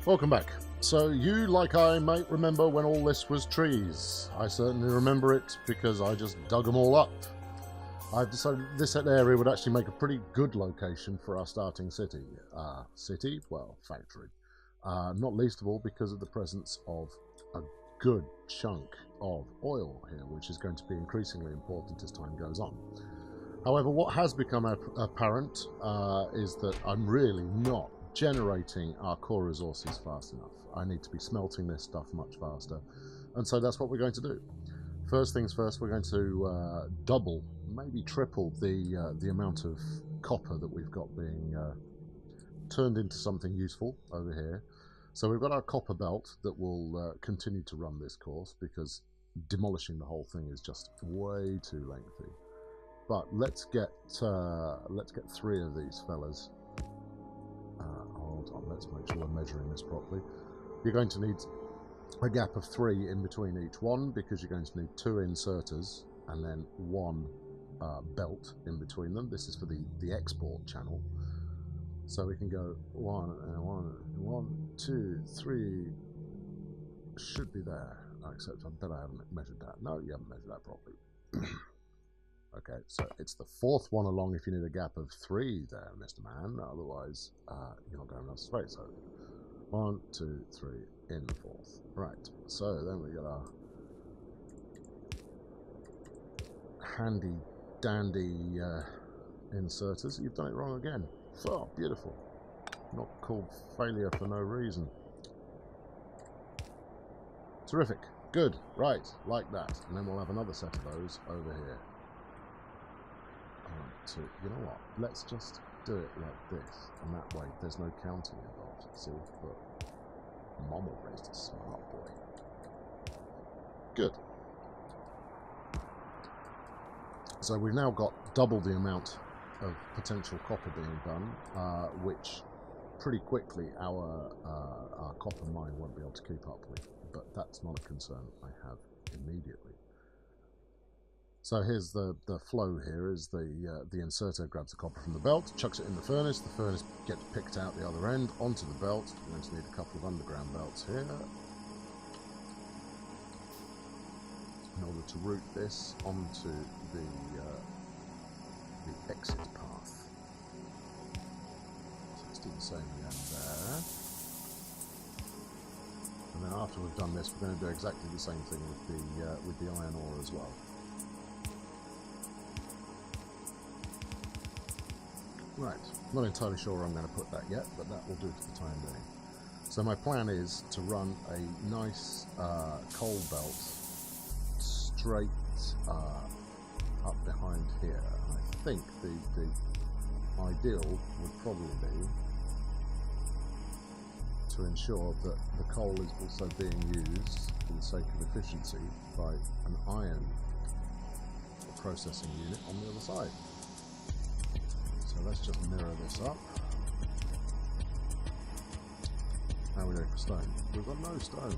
Welcome back. So you, like I, might remember when all this was trees. I certainly remember it because I just dug them all up. I've decided this area would actually make a pretty good location for our starting city. Well, factory. Not least of all because of the presence of a good chunk of oil here, which is going to be increasingly important as time goes on. However, what has become apparent is that I'm really not generating our core resources fast enough. I need to be smelting this stuff much faster, and so that's what we're going to do. First things first, we're going to double, maybe triple the amount of copper that we've got being turned into something useful over here. So we've got our copper belt that will continue to run this course because demolishing the whole thing is just way too lengthy. But let's get 3 of these fellas. Hold on, let's make sure we're measuring this properly. You're going to need a gap of 3 in between each one because you're going to need 2 inserters and then 1 belt in between them. This is for the export channel. So we can go 1, 2, 3. Should be there. Except I bet I haven't measured that. No, you haven't measured that properly. Okay, so it's the 4th one along if you need a gap of 3 there, Mr. Man. Otherwise, you're not going to have enough space. So 1, 2, 3 in the 4th. Right, so then we got our handy dandy inserters. You've done it wrong again. Oh, beautiful. Not called failure for no reason. Terrific. Good. Right, like that. And then we'll have another set of those over here. You know what? Let's just do it like this, and that way there's no counting involved. See, but Mom raised a smart boy. Good. So we've now got double the amount of potential copper being done, which pretty quickly our copper mine won't be able to keep up with. But that's not a concern I have immediately. So here's the flow here is the inserter grabs the copper from the belt, chucks it in the furnace gets picked out the other end onto the belt. We're going to need a couple of underground belts here in order to route this onto the exit path. So let's do the same again there. And then after we've done this, we're going to do exactly the same thing with the iron ore as well. Right, not entirely sure where I'm going to put that yet, but that will do for the time being. So my plan is to run a nice coal belt straight up behind here. And I think the ideal would probably be to ensure that the coal is also being used for the sake of efficiency by an iron processing unit on the other side. So let's just mirror this up. How are we doing for stone? We've got no stone.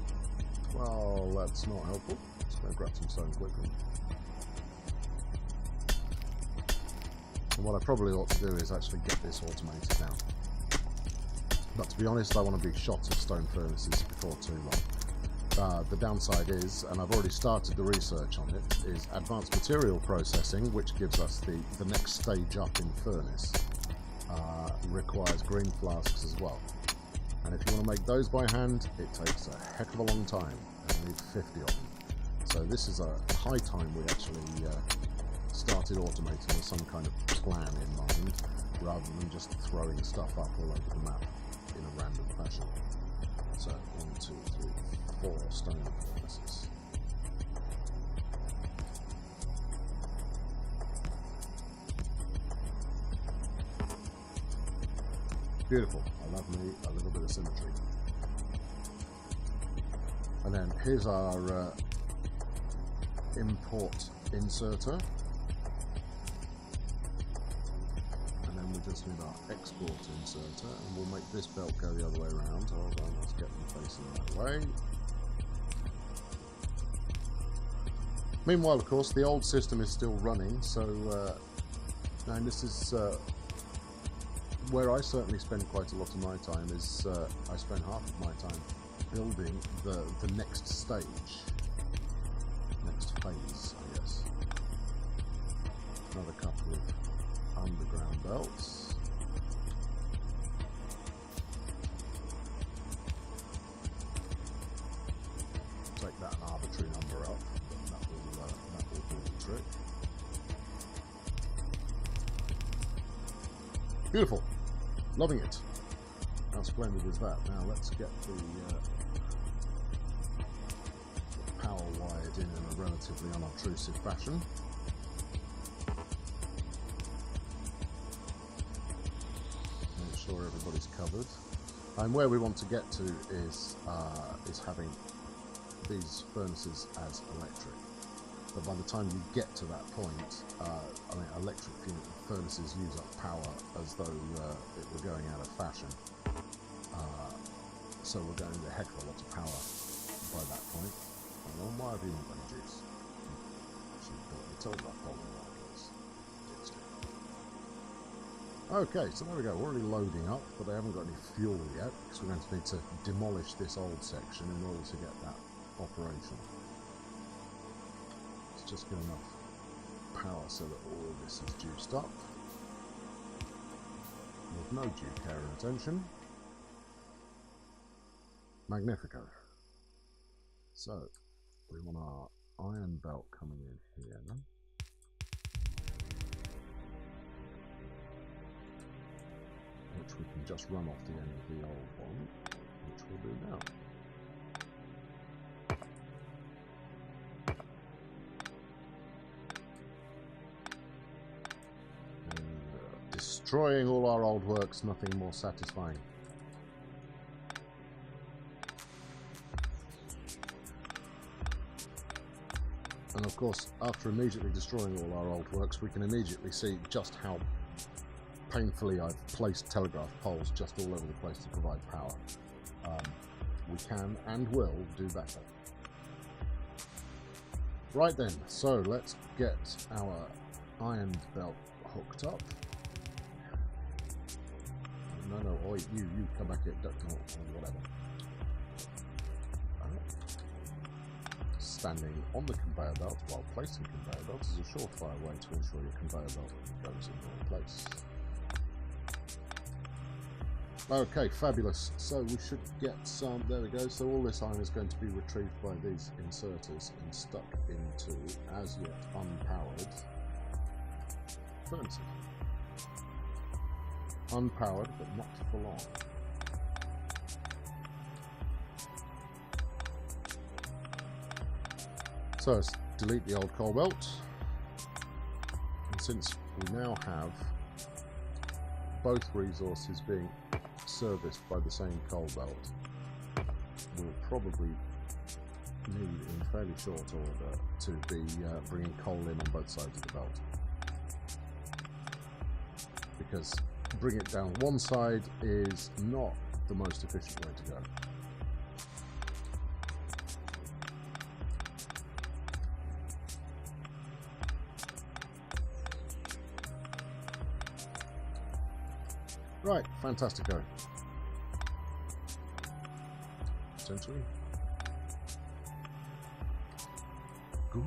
Well, that's not helpful. Just going to grab some stone quickly. And what I probably ought to do is actually get this automated now. But to be honest, I want to be shot of stone furnaces before too long. The downside is, and I've already started the research on it, is advanced material processing, which gives us the next stage up in furnace, requires green flasks as well. And if you want to make those by hand, it takes a heck of a long time, and you need 50 of them. So this is a high time we actually started automating with some kind of plan in mind, rather than just throwing stuff up all over the map in a random fashion. So 1, 2, 3, 4 stone furnaces. Beautiful. I love me a little bit of symmetry. And then here's our import inserter. And then we just need our export inserter, and we'll make this belt go the other way around. Hold on, let's get them facing that way. Meanwhile, of course, the old system is still running, so and this is where I certainly spend quite a lot of my time is I spend half of my time building the next stage, next phase, I guess. Another couple of underground belts. Take that an arbitrary number up, but that will do the trick. Beautiful, loving it. How splendid is that? Now let's get the power wired in a relatively unobtrusive fashion. Make sure everybody's covered. And where we want to get to is having these furnaces as electric. But by the time you get to that point, I mean, electric furnaces use up power as though it were going out of fashion. So we're going to a heck of a lot of power by that point. And why have you not got any juice? Actually, don't be told about pollen markers. Okay, so there we go. We're already loading up, but I haven't got any fuel yet because we're going to need to demolish this old section in order to get that operational. Let's just get enough power so that all of this is juiced up with no due care and attention. Magnifico. So we want our iron belt coming in here, which we can just run off the end of the old one, which we'll do now. Destroying all our old works, nothing more satisfying. And of course, after immediately destroying all our old works, we can immediately see just how painfully I've placed telegraph poles just all over the place to provide power. We can and will do better. Right then, so let's get our iron belt hooked up. No, oi, you come back here, don't, or whatever. Standing on the conveyor belt while placing conveyor belts is a surefire way to ensure your conveyor belt goes in the right place. Okay, fabulous. So we should get some, there we go. So all this iron is going to be retrieved by these inserters and stuck into as yet unpowered furnaces. Unpowered, but not for long. So let's delete the old coal belt. And since we now have both resources being serviced by the same coal belt, we'll probably need in fairly short order to be bringing coal in on both sides of the belt. Because bring it down one side is not the most efficient way to go. Right, fantastic going. Essentially. Good.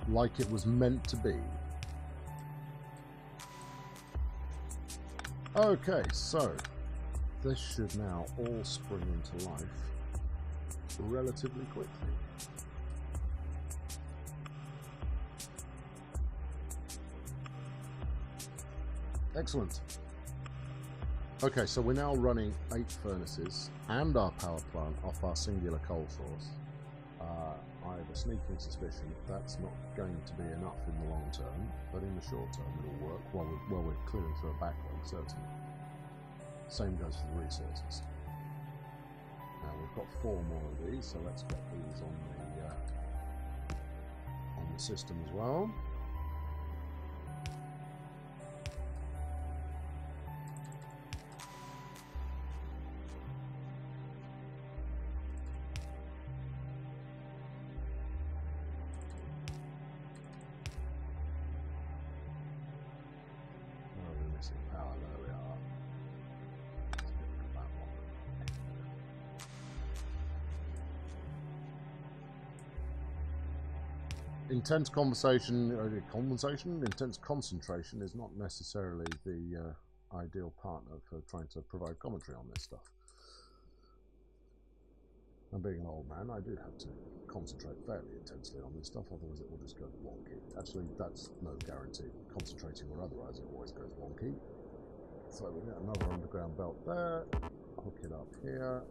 Like it was meant to be. Okay, so this should now all spring into life relatively quickly. Excellent. Okay, so we're now running 8 furnaces and our power plant off our singular coal source. I have a sneaking suspicion that's not going to be enough in the long term, but in the short term it'll work while we're clearing through a backlog, certainly. Same goes for the resources. Now we've got 4 more of these, so let's get these on the system as well. intense concentration is not necessarily the ideal partner for trying to provide commentary on this stuff. And being an old man, I do have to concentrate fairly intensely on this stuff, otherwise it will just go wonky. Actually, that's no guarantee. Concentrating or otherwise, it always goes wonky. So we get another underground belt there, hook it up here.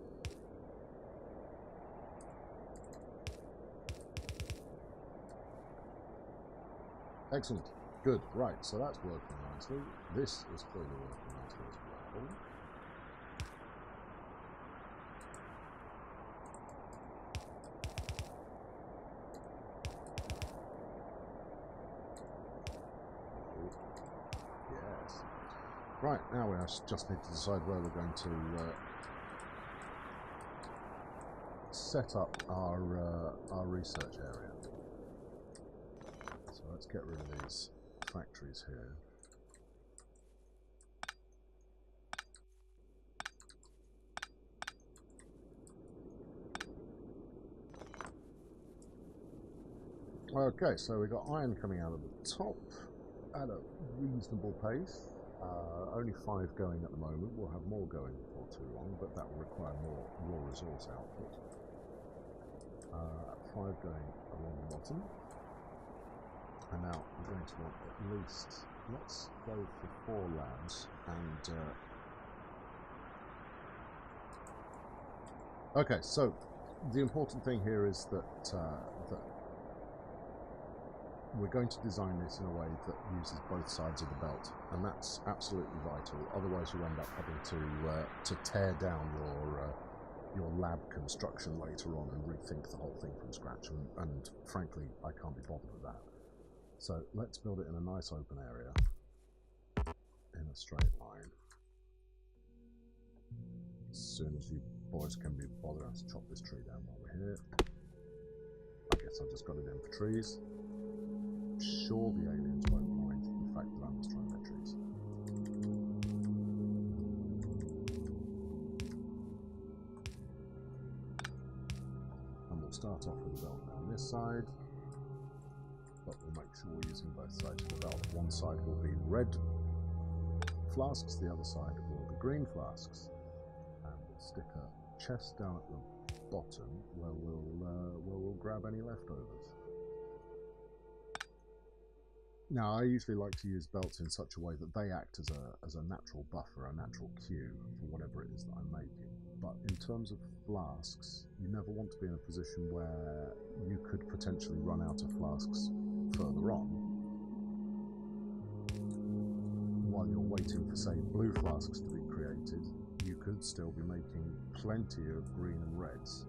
Excellent. Good. Right, so that's working nicely. This is clearly working nicely as well. Yes. Right, now we just need to decide where we're going to set up our research area. So let's get rid of these factories here. Okay, so we've got iron coming out of the top at a reasonable pace. Only 5 going at the moment. We'll have more going before too long, but that will require more raw resource output. 5 going along the bottom. And now we're going to want at least, let's go for 4 labs and okay, so the important thing here is that we're going to design this in a way that uses both sides of the belt, and that's absolutely vital. Otherwise, you end up having to tear down your lab construction later on and rethink the whole thing from scratch. And frankly, I can't be bothered with that. So let's build it in a nice open area in a straight line. As soon as you boys can be bothered, I have to chop this tree down while we're here. I guess I've just got it in for trees. I'm sure the aliens won't mind the fact that I'm destroying their trees. And we'll start off with the belt down this side, but we'll make sure we're using both sides of the belt. One side will be red flasks, the other side will be green flasks. And we'll stick a chest down at the bottom where we'll grab any leftovers. Now, I usually like to use belts in such a way that they act as a natural buffer, a natural cue for whatever it is that I'm making. But in terms of flasks, you never want to be in a position where you could potentially run out of flasks further on. While you're waiting for, say, blue flasks to be created, you could still be making plenty of green and reds.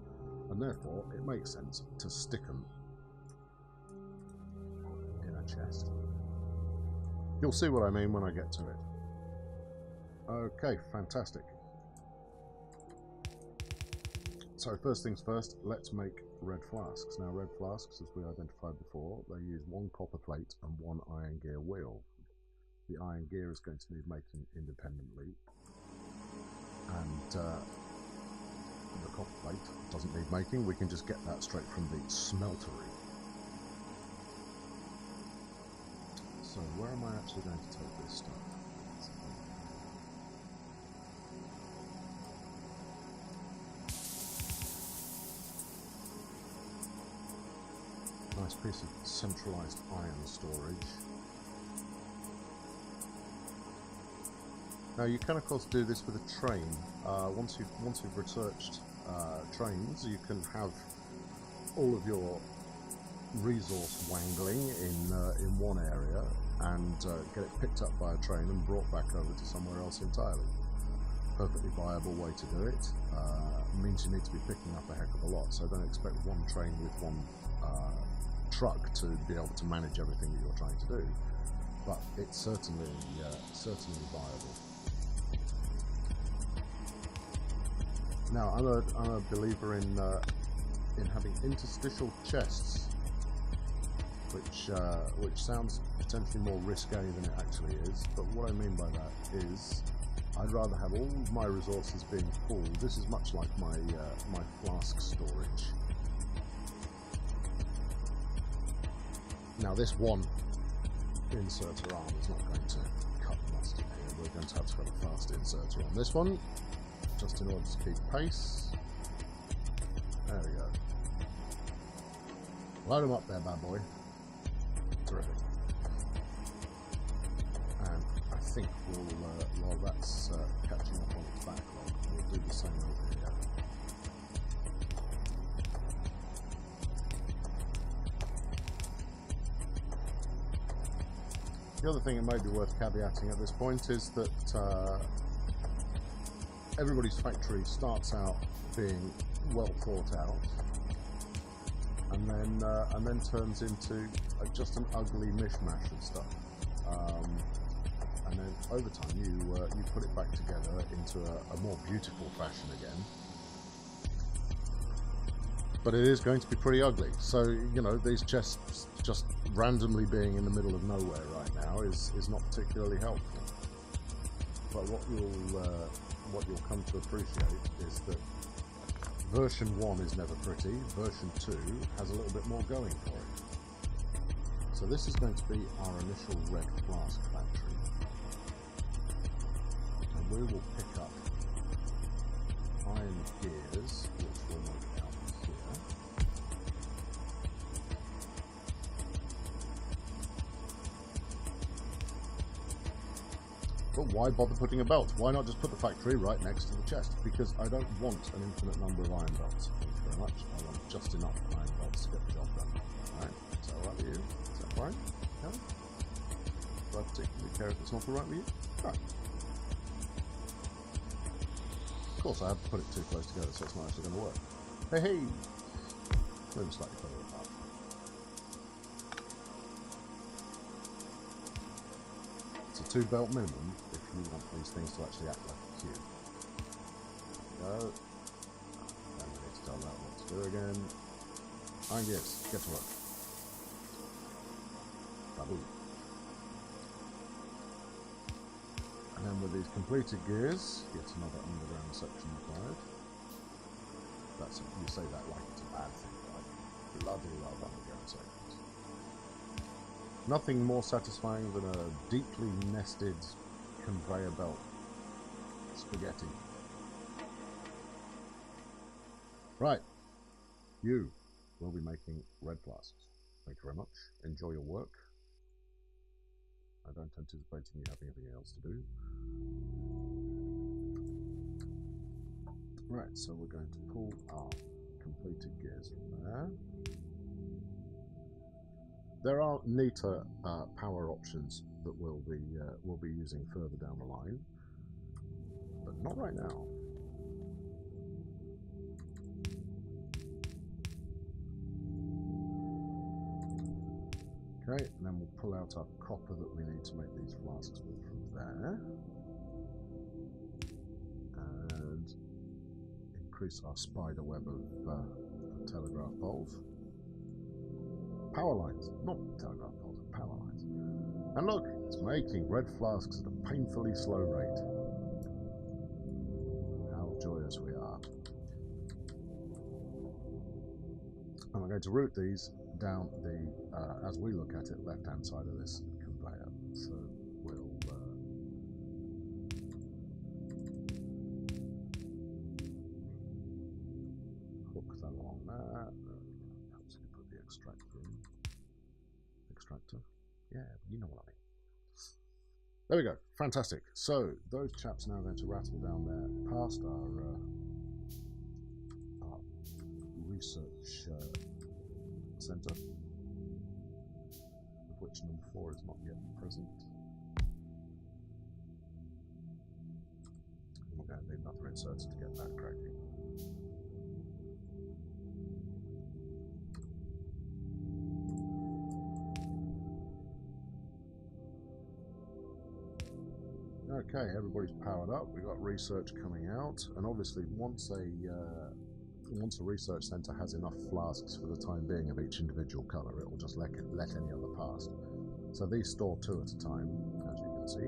And therefore, it makes sense to stick them in a chest. You'll see what I mean when I get to it. Okay, fantastic. So first things first, let's make red flasks. Now red flasks, as we identified before, they use 1 copper plate and 1 iron gear wheel. The iron gear is going to need making independently, and the copper plate doesn't need making. We can just get that straight from the smeltery. So where am I actually going to take this stuff? Nice piece of centralized iron storage. Now you can of course do this with a train. Once you've researched trains, you can have all of your resource wangling in one area and get it picked up by a train and brought back over to somewhere else entirely. Perfectly viable way to do it. Means you need to be picking up a heck of a lot, so don't expect one train with one truck to be able to manage everything that you're trying to do, but it's certainly viable. Now I'm a believer in having interstitial chests, which sounds potentially more risque than it actually is, but what I mean by that is I'd rather have all of my resources being pooled. This is much like my flask storage. Now this one inserter arm is not going to cut the mustard here. We're going to have a fast inserter on this one, just in order to keep pace. There we go. Load them up there, bad boy. Terrific. And I think we'll, while that's catching up on its backlog, we'll do the same over here. The other thing it may be worth caveating at this point is that everybody's factory starts out being well thought out, and then turns into just an ugly mishmash of stuff. And then over time you put it back together into a more beautiful fashion again. But it is going to be pretty ugly. So, you know, these chests just randomly being in the middle of nowhere right now is not particularly helpful. But what you'll come to appreciate is that version 1 is never pretty, version 2 has a little bit more going for it. So this is going to be our initial red flask factory. And we will pick up iron gears, which will make out here. But why bother putting a belt? Why not just put the factory right next to the chest? Because I don't want an infinite number of iron belts. Thank you very much. I want just enough iron belts to get the job done. Alright, is that alright with you? Is that fine? Okay. Do I particularly care if it's not alright with you? Right. Of course, I have to put it too close together, so it's not actually going to work. Hey, hey! Move slightly further apart. It's a 2-belt minimum if you want these things to actually act like a cube. There we go. Then we need to tell that what to do again. Iron gears, get to work. Babu. And then with these completed gears, yet another underground section required. That's, you say that like it's a bad thing, right? Bloody love underground sections. Nothing more satisfying than a deeply nested conveyor belt spaghetti. Right, you will be making red flasks. Thank you very much. Enjoy your work. I don't anticipate you having anything else to do. Right, so we're going to pull our completed gears from there. There are neater power options that we'll be using further down the line, but not right now. Okay, and then we'll pull out our copper that we need to make these flasks with from there, and increase our spider web of telegraph poles. Power lines, not telegraph poles, power lines. And look, it's making red flasks at a painfully slow rate. How joyous we are. And we're going to route these down the, as we look at it, left-hand side of this conveyor. So we'll hook that along there. Perhaps we put the extractor in. Extractor? Yeah, you know what I mean. There we go. Fantastic. So those chaps are now going to rattle down there past our research center, of which number 4 is not yet present. We're going to need another inserter to get that cracking. Okay, everybody's powered up. We've got research coming out, and obviously once a research centre has enough flasks for the time being of each individual colour, it will just let any other past. So these store 2 at a time, as you can see.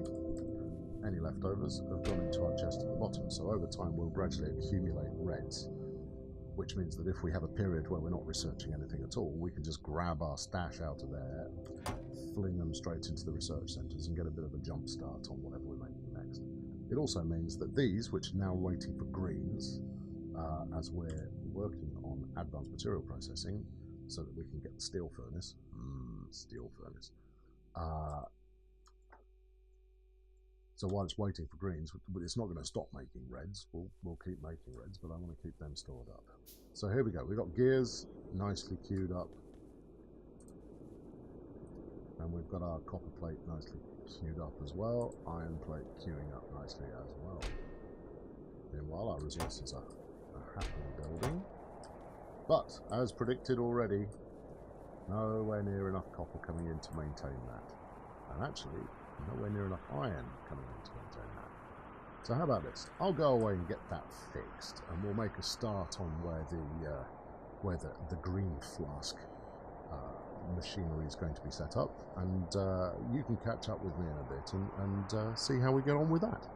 Any leftovers have gone into our chest at the bottom, so over time we'll gradually accumulate reds. which means that if we have a period where we're not researching anything at all, we can just grab our stash out of there, fling them straight into the research centres and get a bit of a jump start on whatever we're making next. It also means that these, which are now waiting for greens, as we're working on advanced material processing, so that we can get the steel furnace. Steel furnace. So while it's waiting for greens, it's not going to stop making reds. We'll keep making reds, but I want to keep them stored up. So here we go. We've got gears nicely queued up. And we've got our copper plate nicely queued up as well. Iron plate queuing up nicely as well. Meanwhile, our resources are happily building. But, as predicted already, nowhere near enough copper coming in to maintain that. And actually, nowhere near enough iron coming in to maintain that. So how about this? I'll go away and get that fixed, and we'll make a start on where the green flask machinery is going to be set up, and you can catch up with me in a bit and see how we get on with that.